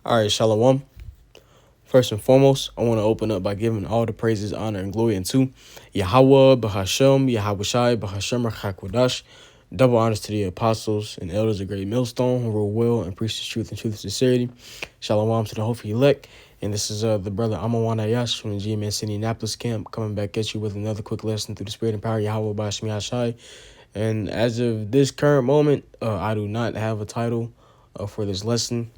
All right, Shalom. First and foremost, I want to open up by giving all the praises, honor, and glory unto Yahweh, Bahashem, Yahweh Shai, Bahashem, Rachakwadash. Double honors to the apostles and elders of Great Millstone who rule well and preach the truth and sincerity. Shalom to the hopeful elect. And this is the brother Amawan Ayash from the GMS Indianapolis camp coming back at you with another quick lesson through the spirit and power of Yahweh Bahashem Yahshai. And as of this current moment, I do not have a title for this lesson.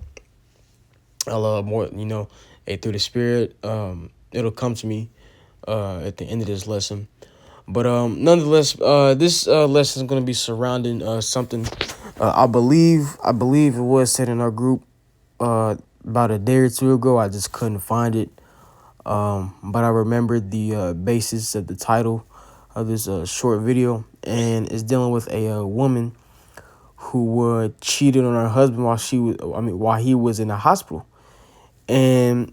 I'll more, through the spirit, it'll come to me at the end of this lesson. But nonetheless, this lesson is going to be surrounding something I believe it was said in our group about a day or two ago. I just couldn't find it. But I remembered the basis of the title of this short video, and it's dealing with a woman who cheated on her husband while he was in the hospital. And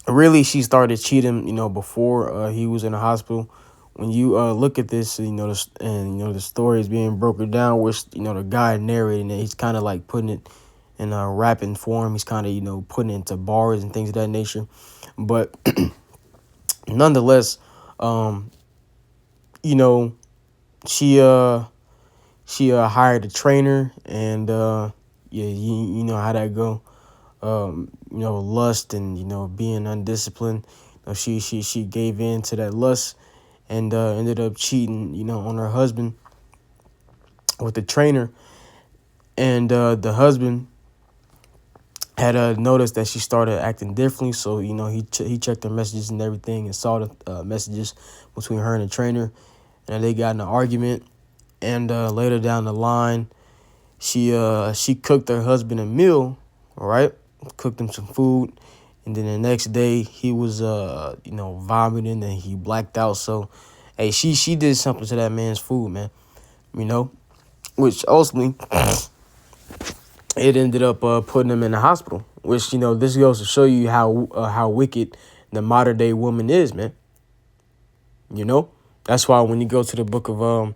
really, she started cheating, before he was in the hospital. When you look at this, the story is being broken down, which, the guy narrating it, he's kind of like putting it in a rapping form. He's kind of, putting it into bars and things of that nature. But nonetheless, she hired a trainer, and you know how that go. Lust and, being undisciplined. She gave in to that lust and ended up cheating, on her husband with the trainer. And the husband had noticed that she started acting differently. So, he checked her messages and everything and saw the messages between her and the trainer. And they got in an argument. And later down the line, she cooked her husband a meal, all right? Cooked him some food, and then the next day he was vomiting and he blacked out. So hey, she did something to that man's food, man, which ultimately it ended up putting him in the hospital, which this goes to show you how wicked the modern day woman is, man. That's why when you go to the book of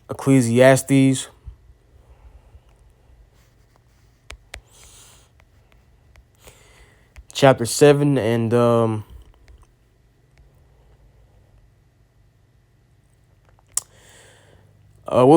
Ecclesiastes, chapter 7, and we'll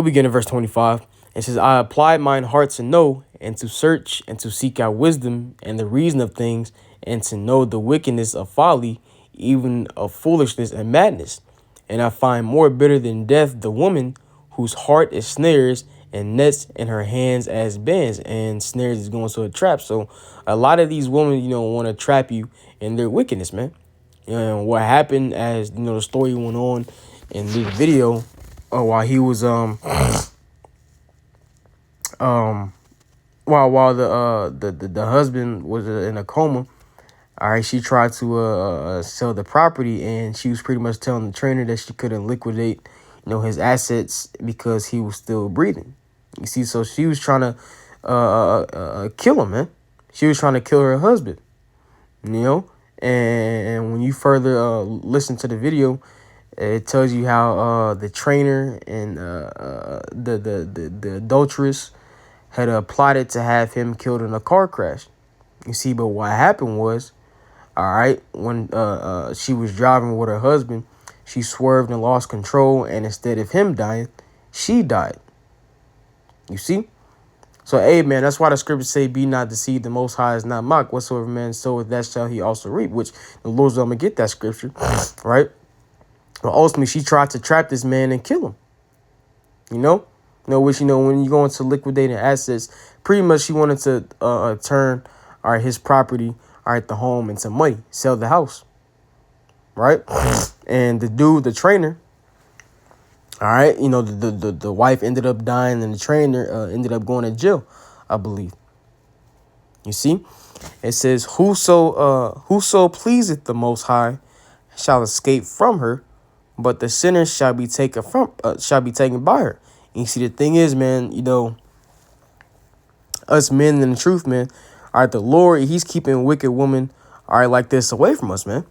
begin in verse 25. It says, I applied mine heart to know, and to search, and to seek out wisdom, and the reason of things, and to know the wickedness of folly, even of foolishness and madness. And I find more bitter than death the woman whose heart is snares, and nets in her hands as bands. And snares is going to a trap. So a lot of these women, want to trap you in their wickedness, man. And what happened as, the story went on in this video, while he was, while the husband was in a coma. All right, she tried to sell the property, and she was pretty much telling the trainer that she couldn't liquidate, his assets because he was still breathing. You see, so she was trying to kill him, man. She was trying to kill her husband, And when you further listen to the video, it tells you how the trainer and the adulteress had plotted to have him killed in a car crash. You see, but what happened was, all right, when she was driving with her husband, she swerved and lost control, and instead of him dying, she died. You see? So, hey, man, that's why the scriptures say, be not deceived, the Most High is not mocked. Whatsoever man soweth, that shall he also reap, which the Lord's going to get that scripture, right? But ultimately, she tried to trap this man and kill him. Which, when you go into liquidating assets, pretty much she wanted to turn, all right, his property, all right, the home, into money, sell the house, right? And the dude, the trainer, all right, the wife ended up dying, and the trainer ended up going to jail, I believe. You see, it says, whoso pleaseth the Most High shall escape from her, but the sinner shall be taken by her. And you see, the thing is, man, us men in the truth, man, all right, the Lord, he's keeping wicked women, all right, like this away from us, man.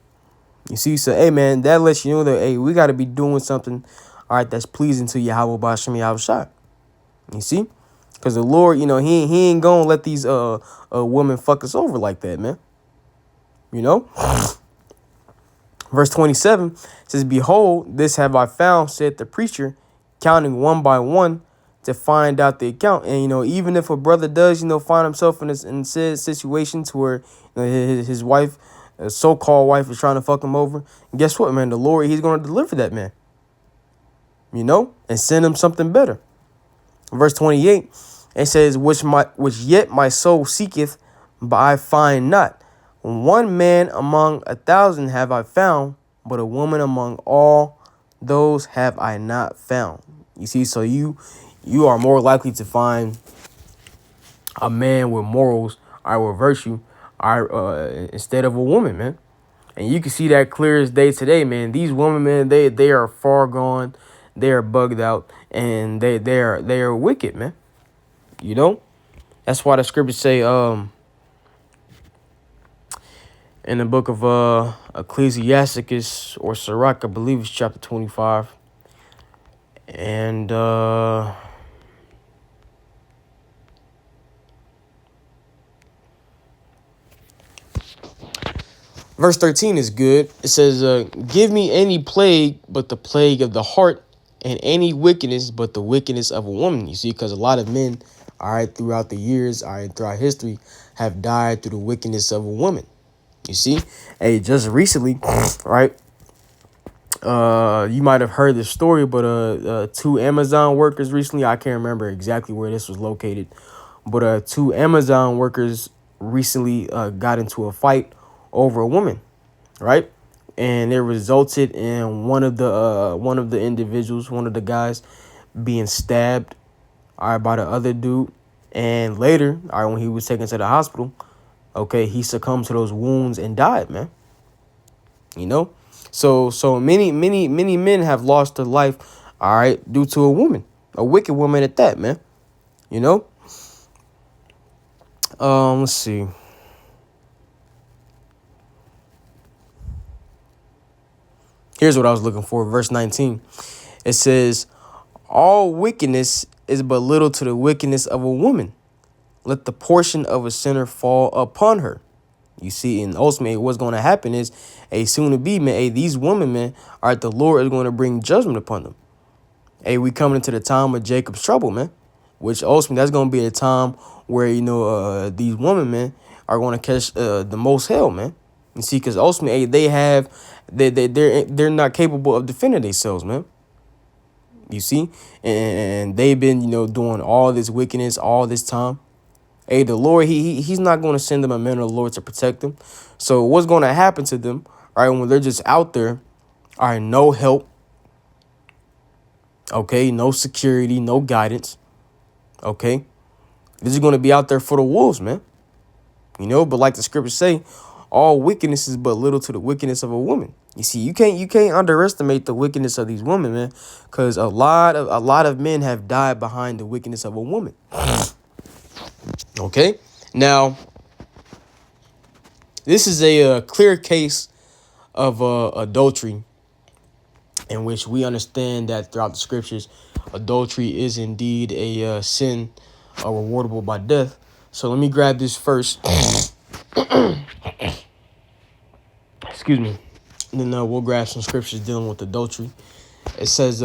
You see, so, hey, man, that lets you know that, hey, we got to be doing something, all right, that's pleasing to Yahweh B'Shem Yahushua. You see? Because the Lord, he ain't gonna let these women fuck us over like that, man. You know? Verse 27 says, "Behold, this have I found," said the preacher, counting one by one to find out the account. And, even if a brother does, find himself in said situation to where his wife, so-called wife, is trying to fuck him over, and guess what, man? The Lord, he's going to deliver that man, and send him something better. Verse 28, it says, which yet my soul seeketh, but I find not. One man among 1,000 have I found, but a woman among all those have I not found. You see, so you are more likely to find a man with morals or with virtue instead of a woman, man. And you can see that clear as day today, man. These women, man, they are far gone, they are bugged out, and they are wicked, man. That's why the scriptures say in the book of Ecclesiasticus or Sirach, I believe it's chapter 25. And verse 13 is good. It says, give me any plague but the plague of the heart, and any wickedness but the wickedness of a woman. You see, because a lot of men, all right, throughout the years, all right, throughout history, have died through the wickedness of a woman. You see, hey, just recently, right? You might have heard this story, but two Amazon workers recently, I can't remember exactly where this was located, but two Amazon workers recently got into a fight over a woman, right? And it resulted in one of the individuals, one of the guys, being stabbed, all right, by the other dude. And later, all right, when he was taken to the hospital, okay, he succumbed to those wounds and died, man. So many men have lost their life, all right, due to a woman, a wicked woman at that, man. Let's see. Here's what I was looking for. Verse 19. It says, all wickedness is but little to the wickedness of a woman. Let the portion of a sinner fall upon her. You see, and ultimately what's going to happen is, soon to be, man, these women, man, all right, the Lord is going to bring judgment upon them. We coming into the time of Jacob's trouble, man, which ultimately that's going to be a time where, these women, man, are going to catch the most hell, man. You see, because ultimately they're not capable of defending themselves, man. You see, and they've been, doing all this wickedness all this time. The Lord, he's not going to send them a man of the Lord to protect them. So what's going to happen to them, all right, when they're just out there, all right, no help, okay, no security, no guidance, okay? This is going to be out there for the wolves, man. But like the scriptures say, all wickedness is but little to the wickedness of a woman. You see, you can't underestimate the wickedness of these women, man, because a lot of men have died behind the wickedness of a woman. Okay, now this is a clear case of adultery, in which we understand that throughout the scriptures, adultery is indeed a sin, rewardable by death. So let me grab this first. Excuse me. And then we'll grab some scriptures dealing with adultery. It says,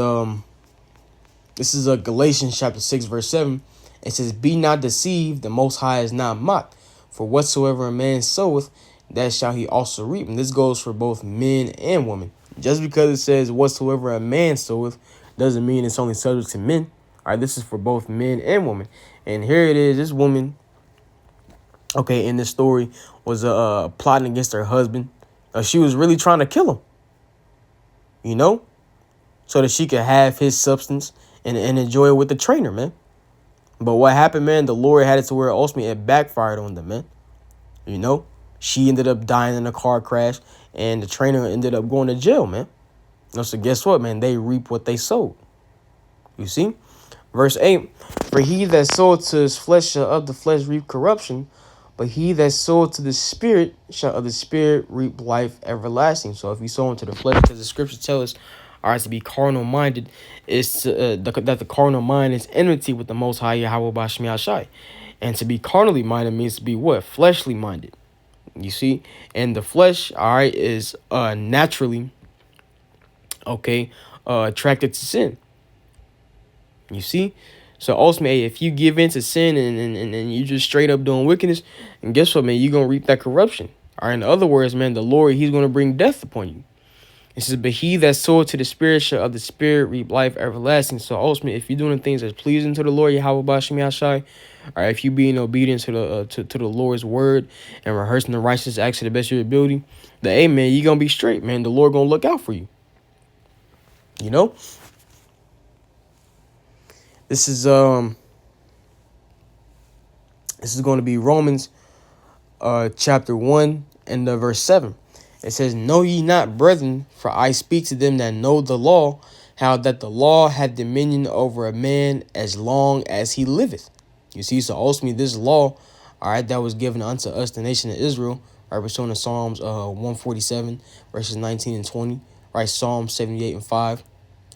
this is Galatians chapter 6, verse 7. It says, be not deceived, the Most High is not mocked. For whatsoever a man soweth, that shall he also reap. And this goes for both men and women. Just because it says whatsoever a man soweth doesn't mean it's only subject to men. All right, this is for both men and women. And here it is, this woman, okay, in this story, was plotting against her husband. She was really trying to kill him, so that she could have his substance and enjoy it with the trainer, man. But what happened, man, the Lord had it to where ultimately it backfired on them, man. She ended up dying in a car crash, and the trainer ended up going to jail, man. So guess what, man? They reap what they sowed. You see? Verse 8, for he that soweth to his flesh shall of the flesh reap corruption, but he that soweth to the spirit shall of the spirit reap life everlasting. So if you sow into the flesh, because the scriptures tell us, All right, to be carnal minded is that the carnal mind is enmity with the Most High Yahweh Bashmi Ashai. And to be carnally minded means to be what? Fleshly minded. You see? And the flesh, all right, is naturally, okay, attracted to sin. You see? So ultimately, if you give in to sin and you just straight up doing wickedness, and guess what, man? You're going to reap that corruption. All right, in other words, man, the Lord, he's going to bring death upon you. It says, but he that soweth to the spirit shall of the spirit reap life everlasting. So ultimately, if you're doing things that's pleasing to the Lord, Yahweh Bashim Yashai, all right, if you being obedient to the to the Lord's word and rehearsing the righteous acts to the best of your ability, the amen, you're going to be straight, man. The Lord going to look out for you. You know? This is going to be Romans chapter 1 and verse 7. It says, know ye not, brethren, for I speak to them that know the law, how that the law hath dominion over a man as long as he liveth. You see, so ultimately this law, all right, that was given unto us, the nation of Israel, right, pursuant to Psalms 147, verses 19 and 20, right, Psalm 78 and 5.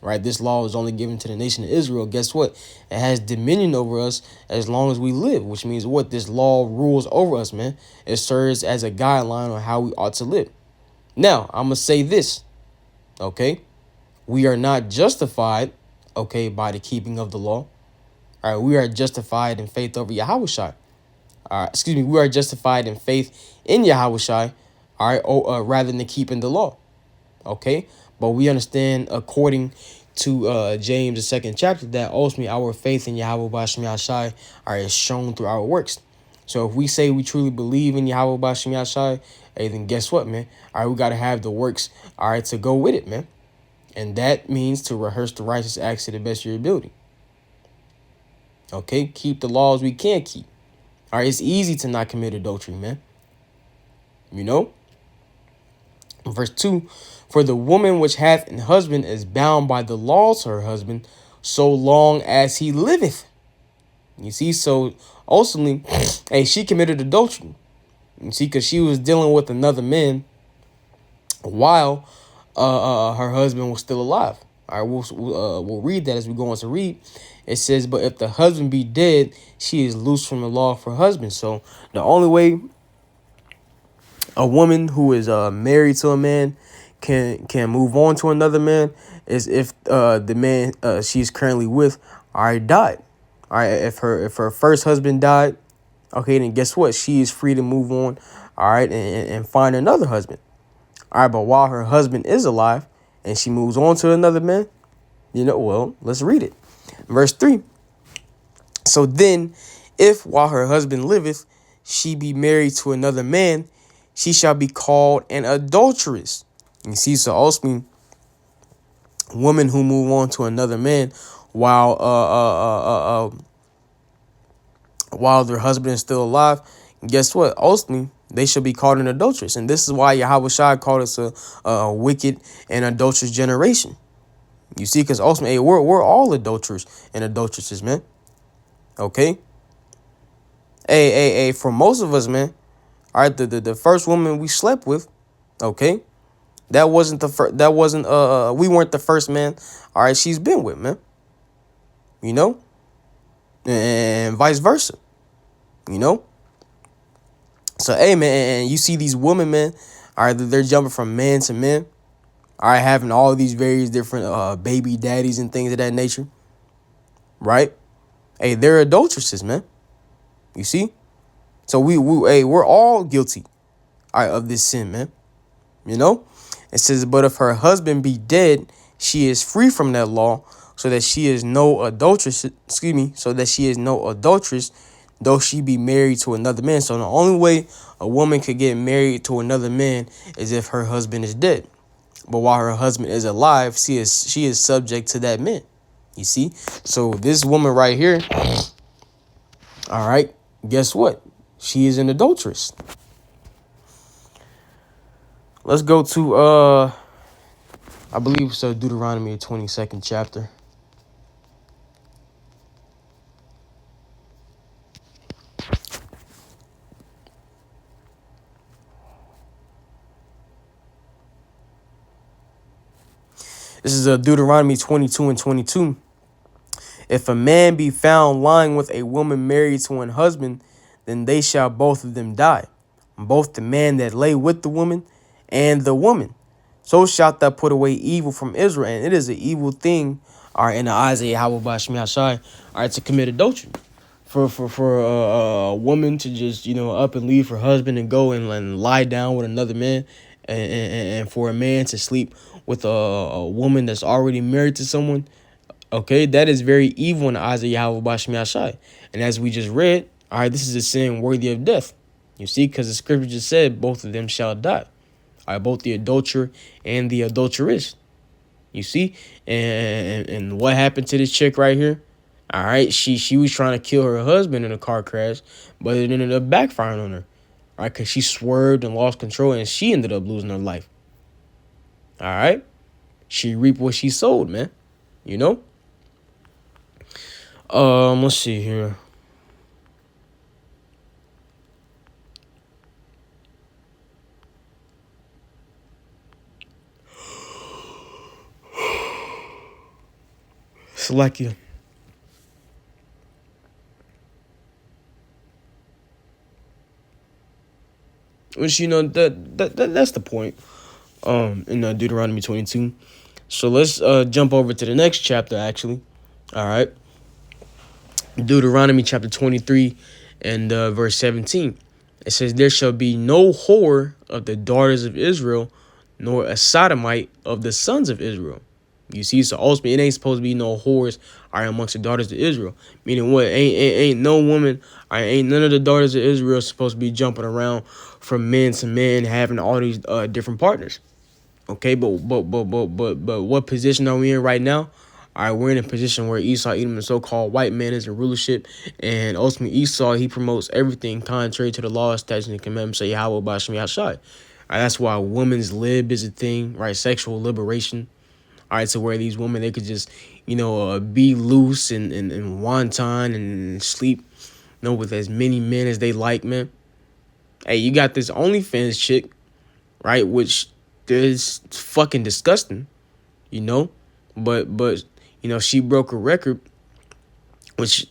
Right, this law is only given to the nation of Israel. Guess what? It has dominion over us as long as we live, which means what? This law rules over us, man. It serves as a guideline on how we ought to live. Now, I'm going to say this, okay? We are not justified, okay, by the keeping of the law. All right, we are justified in faith over Yahushua. We are justified in faith in Yahushua, all right, rather than keeping the law. Okay, but we understand according to James the second chapter that ultimately our faith in Yahweh Bashim Yashai is shown through our works. So if we say we truly believe in Yahweh Bashim Yashai, hey, then guess what, man? All right, we got to have the works, all right, to go with it, man. And that means to rehearse the righteous acts to the best of your ability. Okay, keep the laws we can keep. All right, it's easy to not commit adultery, man. You know? Verse 2, for the woman which hath an husband is bound by the law to her husband so long as he liveth. You see, so ultimately, hey, she committed adultery. You see, because she was dealing with another man while her husband was still alive. All right, we'll read that as we go on to read. It says, but if the husband be dead, she is loose from the law of her husband. So the only way a woman who is married to a man can move on to another man is if the man she's currently with already died. All right, if her first husband died, okay, then guess what? She is free to move on, all right, and find another husband. All right, but while her husband is alive and she moves on to another man, well, let's read it. Verse 3. So then, if while her husband liveth, she be married to another man, she shall be called an adulteress. You see, so ultimately, women who move on to another man while while their husband is still alive, guess what? Ultimately, they should be called an adulteress, and this is why Yahweh Shai called us a wicked and adulterous generation. You see, because ultimately, hey, we're all adulterers and adulteresses, man. Okay. Hey, for most of us, man. All right, the first woman we slept with, okay, that wasn't the first. That wasn't we weren't the first man. All right, she's been with, man. You know, and vice versa. You know. So hey, man, and you see these women, man. All right, they're jumping from man to man. All right, having all these various different baby daddies and things of that nature. Right. Hey, they're adulteresses, man. You see. So we're all guilty, all right, of this sin, man. You know, it says, but if her husband be dead, she is free from that law, so that she is no adulteress. So that she is no adulteress, though she be married to another man. So the only way a woman could get married to another man is if her husband is dead. But while her husband is alive, she is subject to that man. You see, so this woman right here, all right, guess what? She is an adulteress. Let's go to I believe so, Deuteronomy 22nd chapter. This is Deuteronomy 22 and 22. If a man be found lying with a woman married to an husband, then they shall both of them die, both the man that lay with the woman and the woman. So shalt thou put away evil from Israel, and it is an evil thing, all right, in the eyes of Yahweh Bashmi Hashai, all right, to commit adultery. For a woman to just, up and leave her husband and go and lie down with another man, and for a man to sleep with a woman that's already married to someone, okay, that is very evil in the eyes of Yahweh Bashmi Hashai. And as we just read, all right, this is a sin worthy of death. You see, because the scripture just said both of them shall die. All right, both the adulterer and the adulteress. You see, and what happened to this chick right here? All right, she was trying to kill her husband in a car crash, but it ended up backfiring on her. All right, because she swerved and lost control, and she ended up losing her life. All right, she reaped what she sowed, man. You know. Let's see here. Salakia. Which that's the point. In Deuteronomy 22. So let's jump over to the next chapter. Actually, all right. Deuteronomy chapter 23 and verse 17. It says, "There shall be no whore of the daughters of Israel, nor a sodomite of the sons of Israel." You see, so ultimately it ain't supposed to be no whores are amongst the daughters of Israel. Meaning what? Ain't no woman, ain't none of the daughters of Israel supposed to be jumping around from men to men, having all these different partners. Okay, but what position are we in right now? All right, we're in a position where Esau, Edom, the so-called white man, is in rulership, and ultimately Esau, he promotes everything contrary to the law, statutes, and commandments of Yahweh Bashmi Hashai. All right, that's why women's lib is a thing, right? Sexual liberation. All right, so where these women, they could just, be loose and wanton and sleep, with as many men as they like, man. Hey, you got this OnlyFans chick, right? Which is fucking disgusting, but she broke a record, which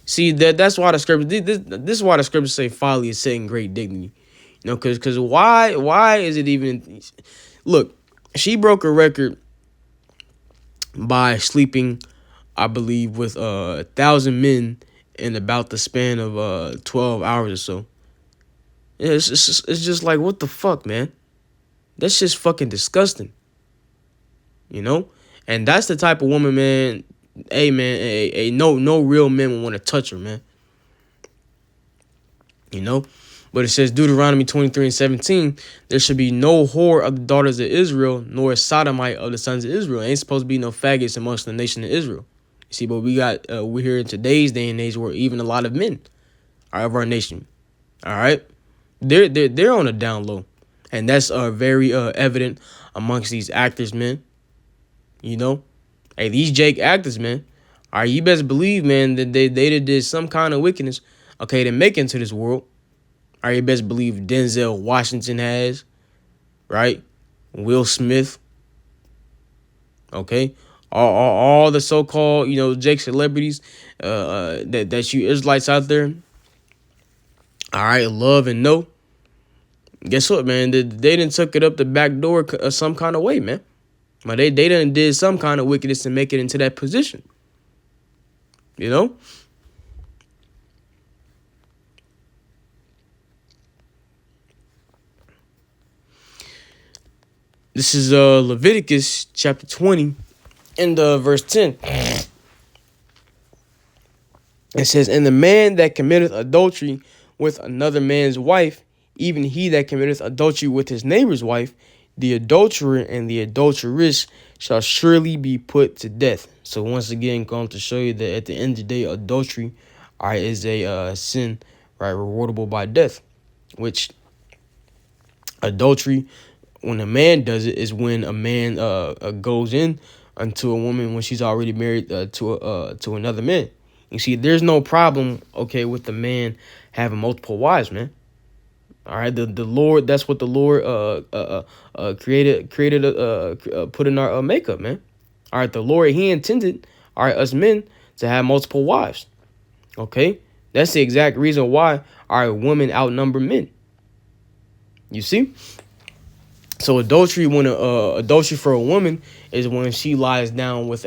see that's why the scripture this is why the scriptures say folly is set in great dignity, because why is it even look, she broke a record by sleeping, I believe, with 1,000 men in about the span of 12 hours or so. Yeah, it's just like, what the fuck, man? That's just fucking disgusting. And that's the type of woman, man. Hey, man, no real men would want to touch her, man. But it says Deuteronomy 23 and 17, there should be no whore of the daughters of Israel, nor a sodomite of the sons of Israel. Ain't supposed to be no faggots amongst the nation of Israel. You see, but we're here in today's day and age where even a lot of men are of our nation. All right, they're on a down low, and that's very evident amongst these actors, man. Hey, these Jake actors, man. All right, you best believe, man, that they did some kind of wickedness, okay, to make into this world. All right, you best believe Denzel Washington has, right? Will Smith, okay? All the so-called, Jake celebrities that you Israelites out there, all right, love and know. Guess what, man? They didn't took it up the back door some kind of way, man. But they done did some kind of wickedness to make it into that position. This is Leviticus chapter 20 and verse 10. It says, "And the man that committeth adultery with another man's wife, even he that committeth adultery with his neighbor's wife, the adulterer and the adulteress shall surely be put to death." So once again, going to show you that at the end of the day, adultery, is a sin, right, rewardable by death. Which adultery, when a man does it, is when a man goes in unto a woman when she's already married to another man. You see, there's no problem, okay, with the man having multiple wives, man. All right, the Lord. That's what the Lord created put in our makeup, man. All right, the Lord, He intended, all right, us men to have multiple wives. Okay, that's the exact reason why our women outnumber men. You see, so adultery for a woman is when she lies down with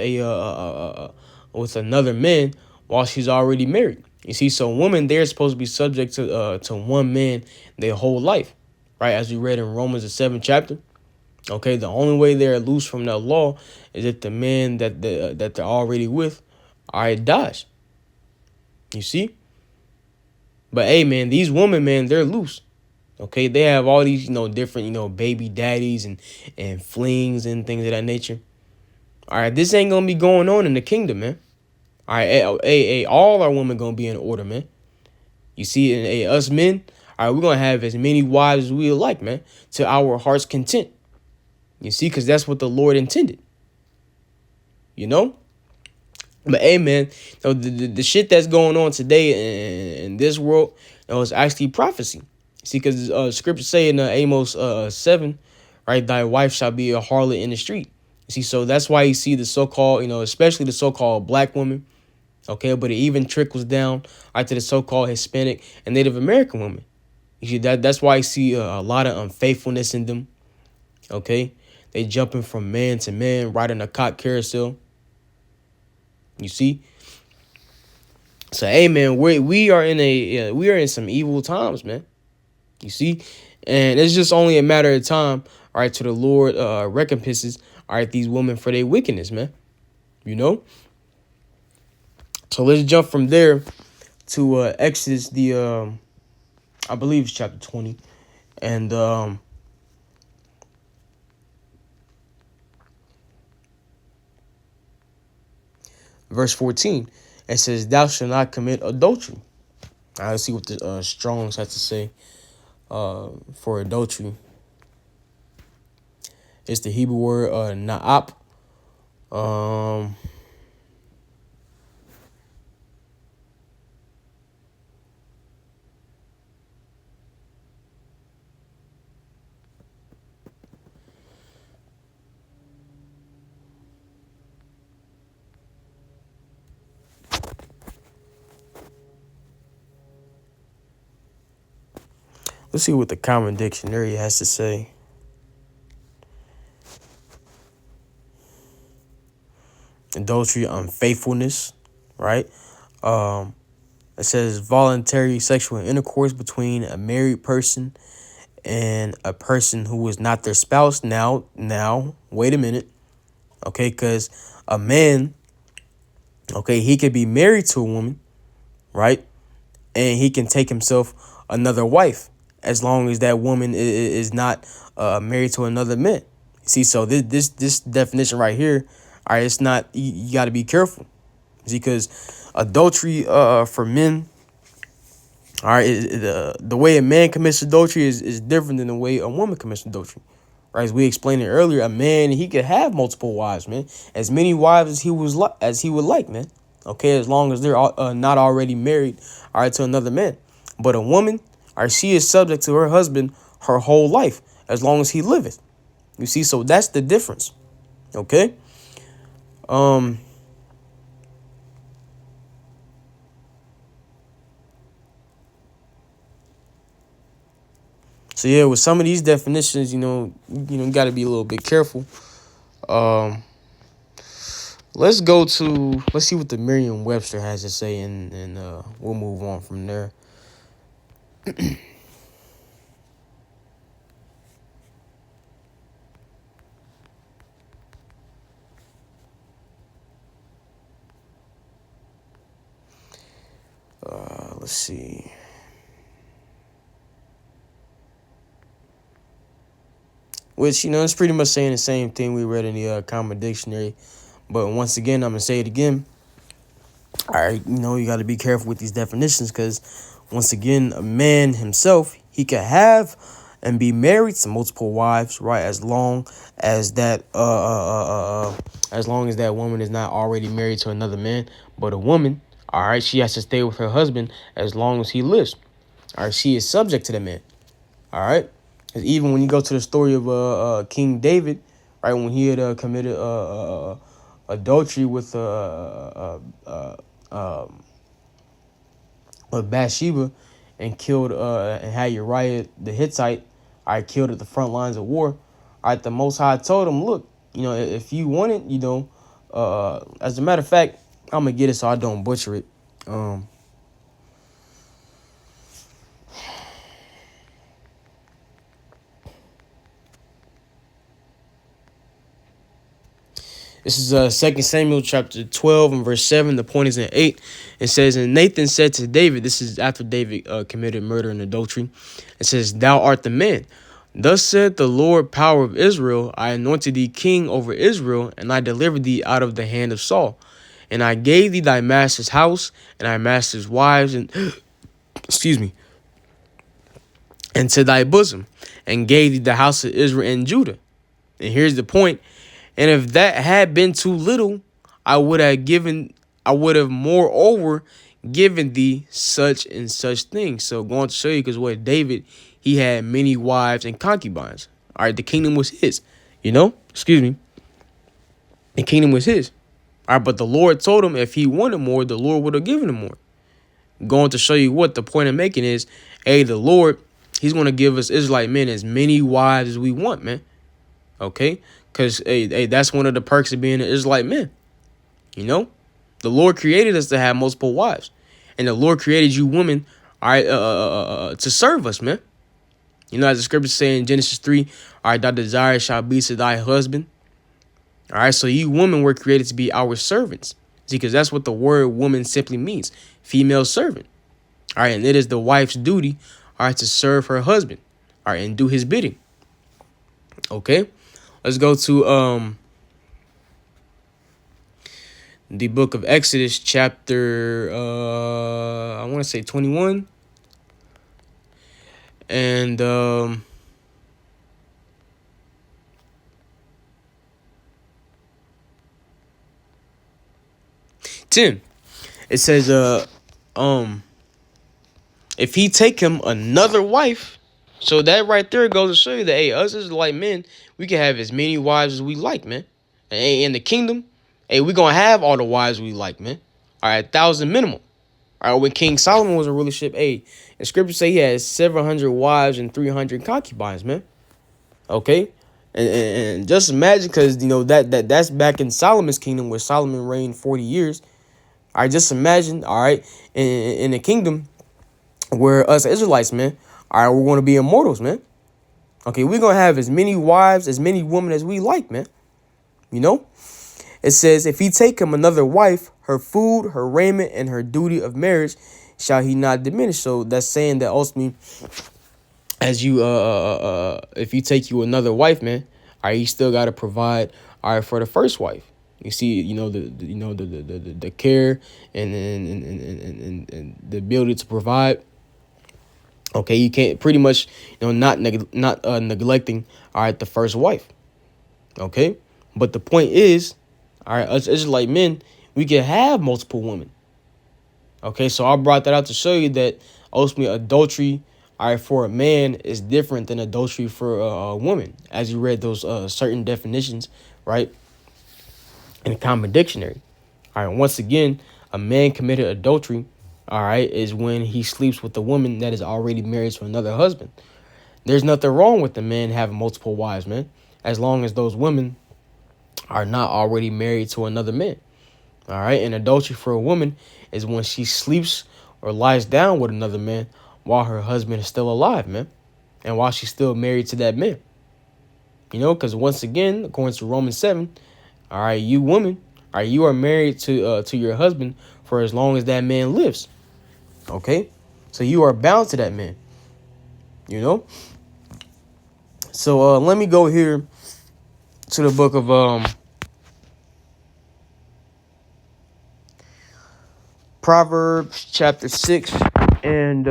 with another man while she's already married. You see, so women, they're supposed to be subject to one man their whole life, right? As we read in Romans the 7th chapter. Okay, the only way they're loose from that law is if the man that they're already with, all right, dies. You see, but hey, man, these women, man, they're loose. Okay, they have all these, different, baby daddies and flings and things of that nature. All right, this ain't gonna be going on in the kingdom, man. All right, hey, all our women gonna be in order, man. You see, and hey, us men, all right, we're gonna have as many wives as we like, man, to our heart's content. You see, because that's what the Lord intended. You know. But hey, man, the shit that's going on today in this world, is actually prophecy. See, because scripture say in Amos 7, right, thy wife shall be a harlot in the street. See, so that's why you see the so-called, especially the so-called black women, okay, but it even trickles down right to the so-called Hispanic and Native American women. You see, that's why you see a lot of unfaithfulness in them, okay? They jumping from man to man, riding a cock carousel. You see? So hey man, we are in some evil times, man. You see, and it's just only a matter of time, all right, till the Lord recompenses, all right, these women for their wickedness, man. You know. So let's jump from there to Exodus, I believe it's chapter 20, and verse 14. It says, "Thou shalt not commit adultery." All right, let's see what the Strong's has to say for adultery. It's the Hebrew word na'ap. Um, let's see what the Common Dictionary has to say. Adultery, unfaithfulness, right? It says voluntary sexual intercourse between a married person and a person who is not their spouse. Now, wait a minute, okay? Because a man, okay, he could be married to a woman, right? And he can take himself another wife as long as that woman is not married to another man. See, so this definition right here, all right, it's not. You got to be careful, see, because adultery for men, all right, the way a man commits adultery is different than the way a woman commits adultery. Right, as we explained it earlier, a man, he could have multiple wives, man, as many wives as he would like, man. Okay, as long as they're not already married, all right, to another man. But a woman, all right, she is subject to her husband her whole life as long as he liveth. You see, so that's the difference. Okay. Um. So yeah, with some of these definitions, got to be a little bit careful. Um. Let's see what the Merriam-Webster has to say, and we'll move on from there. Let's see. Which, it's pretty much saying the same thing we read in the Common Dictionary. But once again, I'm going to say it again. All right, you got to be careful with these definitions because, once again, a man himself, he could have and be married to multiple wives, right? As long as that woman is not already married to another man. But a woman, all right, she has to stay with her husband as long as he lives. All right, she is subject to the man. All right. 'Cause even when you go to the story of King David, right, when he had committed adultery with Bathsheba and killed and had Uriah the Hittite, I killed at the front lines of war. All right, the Most High told him, look, if you want it, as a matter of fact, I'm gonna get it so I don't butcher it. This is 2 Samuel chapter 12 and verse 7. The point is in 8. It says, and Nathan said to David, this is after David committed murder and adultery. It says, thou art the man. Thus said the Lord, power of Israel, I anointed thee king over Israel, and I delivered thee out of the hand of Saul. And I gave thee thy master's house, and thy master's wives, and excuse me, and to thy bosom, and gave thee the house of Israel and Judah. And here's the point. And if that had been too little, I would have moreover given thee such and such things. So going to show you, because what David, he had many wives and concubines. All right, the kingdom was his, excuse me. The kingdom was his. All right, but the Lord told him if he wanted more, the Lord would have given him more. Going to show you what the point I'm making is, the Lord, he's going to give us Israelite men as many wives as we want, man. Okay? Because, that's one of the perks of being an Israelite man. The Lord created us to have multiple wives. And the Lord created you women, all right, to serve us, man. As the scriptures say in Genesis 3, all right, thy desire shall be to thy husband. All right, so you women were created to be our servants. See, because that's what the word woman simply means, female servant. All right, and it is the wife's duty, all right, to serve her husband, all right, and do his bidding. Okay, let's go to the book of Exodus, chapter I want to say 21, and 10. It says, if he take him another wife, so that right there goes to show you that, us as like men, we can have as many wives as we like, man. And in the kingdom, we gonna have all the wives we like, man. All right, 1,000 minimum. All right, when King Solomon was in rulership, and scripture say he had 700 wives and 300 concubines, man. Okay, and just imagine, because that's back in Solomon's kingdom, where Solomon reigned 40 years. All right, just imagine, all right, in the kingdom where us Israelites, man, all right, we're going to be immortals, man. Okay, we're going to have as many wives, as many women as we like, man. It says, if he take him another wife, her food, her raiment, and her duty of marriage shall he not diminish. So that's saying that ultimately, as you, if you take you another wife, man, all right, you still got to provide, all right, for the first wife. You see, the care and the ability to provide. Okay, you can't pretty much, not neglecting, all right, the first wife. Okay, but the point is, all right, us Israelite men, we can have multiple women. Okay, so I brought that out to show you that ultimately adultery, all right, for a man is different than adultery for a woman, as you read those certain definitions, right, in the Common Dictionary. All right, once again, a man committed adultery, all right, is when he sleeps with a woman that is already married to another husband. There's nothing wrong with the man having multiple wives, man, as long as those women are not already married to another man. All right, and adultery for a woman is when she sleeps or lies down with another man while her husband is still alive, man, and while she's still married to that man. Because once again, according to Romans 7, all right, you women, all right, you are married to your husband for as long as that man lives. Okay, so you are bound to that man. So let me go here to the book of Proverbs chapter 6 and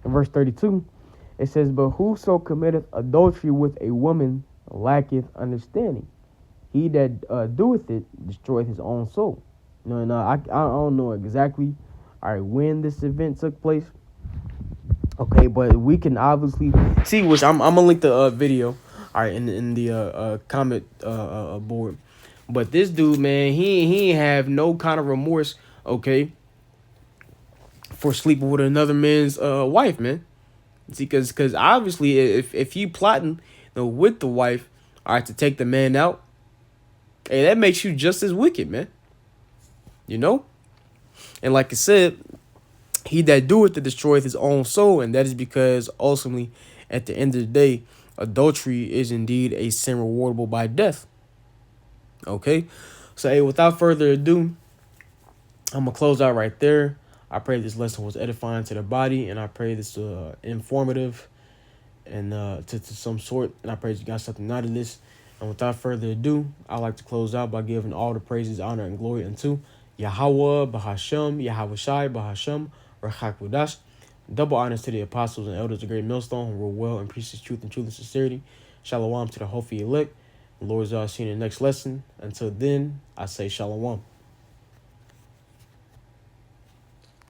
verse 32. It says, but whoso committeth adultery with a woman lacketh understanding. He that doeth it destroyeth his own soul. No, no, I don't know exactly, all right, when this event took place. Okay, but we can obviously see, which I'm gonna link the video, all right, in the comment board. But this dude, man, he ain't have no kind of remorse, okay, for sleeping with another man's wife, man. See, because obviously, if he plotting, with the wife, all right, to take the man out, hey, that makes you just as wicked, man. You know, and like I said, he that doeth to destroyeth his own soul, and that is because ultimately, at the end of the day, adultery is indeed a sin rewardable by death. Okay, so hey, without further ado, I'm gonna close out right there. I pray this lesson was edifying to the body, and I pray this informative and to some sort, and I pray you got something out of this. And without further ado, I like to close out by giving all the praises, honor, and glory unto Yahweh, Bahashem, Yahweh Shai, Bahashem, Rachakwadash. Double honors to the apostles and elders of Great Millstone who rule well and preach truth and sincerity. Shalom to the hopefully elect. The Lord's all seen in the next lesson. Until then, I say shalom.